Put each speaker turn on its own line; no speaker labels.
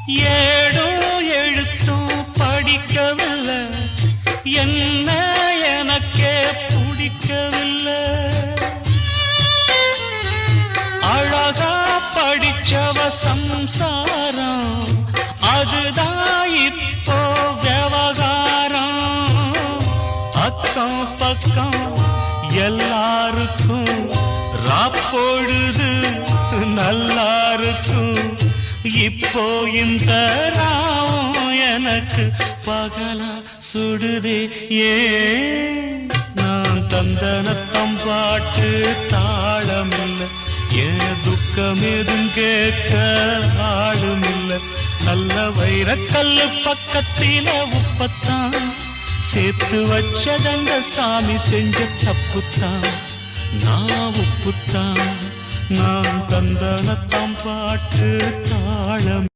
ஏடும் எழுத்தும் படிக்கவில்லை, என்ன எனக்கே பிடிக்கவில்லை. அழகா படிச்சவ சம்சாரம், அதுதான் இப்போ விவகாரம். அக்கம் பக்கம் எல்லாருக்கும் ராப்பொழுது நல்லா இருக்கும். இப்போ இந்த ராவும் எனக்கு பகலா சுடுதே. ஏன் நான் தந்தனத்தம் பாட்டு தாளமில்லை, ஏன் துக்கம் எதும் கேட்க ஆளுமில்லை. நல்ல வைரக்கல்லு பக்கத்தில உப்பத்தான் சேர்த்து வச்சதங்க சாமி செஞ்ச தப்புத்தான். நான் உப்புத்தான், நான் தந்தனத்தாம் பாட்டு தாளம்.